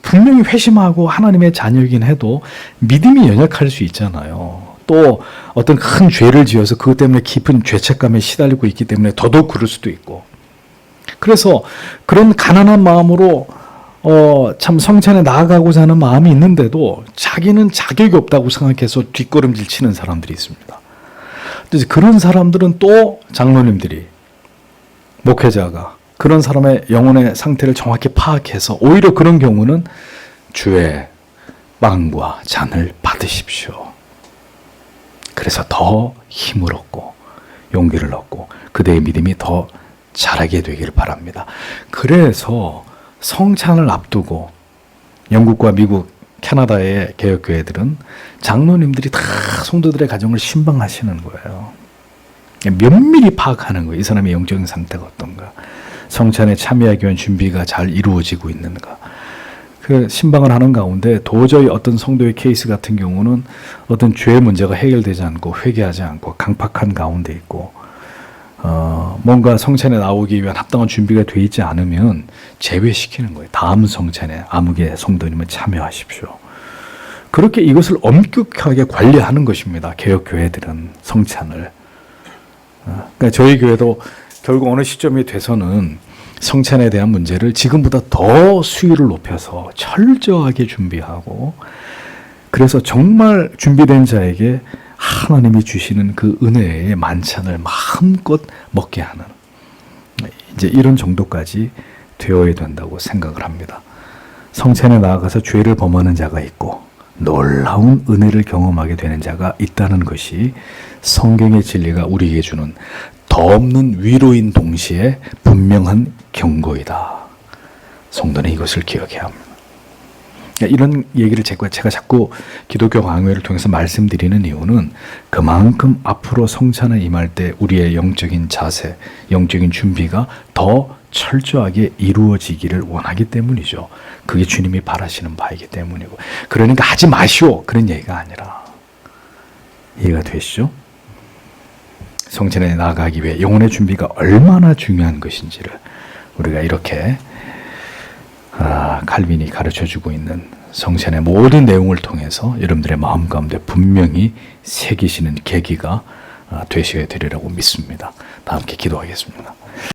S1: 분명히 회심하고 하나님의 자녀이긴 해도 믿음이 연약할 수 있잖아요. 또 어떤 큰 죄를 지어서 그것 때문에 깊은 죄책감에 시달리고 있기 때문에 더더욱 그럴 수도 있고. 그래서 그런 가난한 마음으로 참 성찬에 나아가고자 하는 마음이 있는데도 자기는 자격이 없다고 생각해서 뒷걸음질 치는 사람들이 있습니다. 그래서 그런 사람들은 또 장로님들이, 목회자가 그런 사람의 영혼의 상태를 정확히 파악해서 오히려 그런 경우는 주의 빵과 잔을 받으십시오. 그래서 더 힘을 얻고 용기를 얻고 그대의 믿음이 더 자라게 되기를 바랍니다. 그래서 성찬을 앞두고 영국과 미국, 캐나다의 개혁교회들은 장로님들이 다 성도들의 가정을 신방하시는 거예요. 면밀히 파악하는 거예요. 이 사람의 영적인 상태가 어떤가. 성찬에 참여하기 위한 준비가 잘 이루어지고 있는가. 그 신방을 하는 가운데 도저히 어떤 성도의 케이스 같은 경우는 어떤 죄의 문제가 해결되지 않고 회개하지 않고 강팍한 가운데 있고 뭔가 성찬에 나오기 위한 합당한 준비가 되어 있지 않으면 제외시키는 거예요. 다음 성찬에 아무개 성도님은 참여하십시오. 그렇게 이것을 엄격하게 관리하는 것입니다. 개혁교회들은 성찬을. 그러니까 저희 교회도 결국 어느 시점이 돼서는 성찬에 대한 문제를 지금보다 더 수위를 높여서 철저하게 준비하고, 그래서 정말 준비된 자에게 하나님이 주시는 그 은혜의 만찬을 마음껏 먹게 하는 이제 이런 정도까지 되어야 된다고 생각을 합니다. 성찬에 나아가서 죄를 범하는 자가 있고 놀라운 은혜를 경험하게 되는 자가 있다는 것이 성경의 진리가 우리에게 주는 더없는 위로인 동시에 분명한 경고이다. 성도는 이것을 기억해야 합니다. 이런 얘기를 제가 자꾸 기독교 강요를 통해서 말씀드리는 이유는 그만큼 앞으로 성찬에 임할 때 우리의 영적인 자세, 영적인 준비가 더 철저하게 이루어지기를 원하기 때문이죠. 그게 주님이 바라시는 바이기 때문이고. 그러니까 하지 마시오, 그런 얘기가 아니라. 이해가 되시죠? 성찬에 나아가기 위해 영혼의 준비가 얼마나 중요한 것인지를 우리가 이렇게 칼빈이 가르쳐주고 있는 성찬의 모든 내용을 통해서 여러분들의 마음 가운데 분명히 새기시는 계기가 되셔야 되리라고 믿습니다. 다 함께 기도하겠습니다.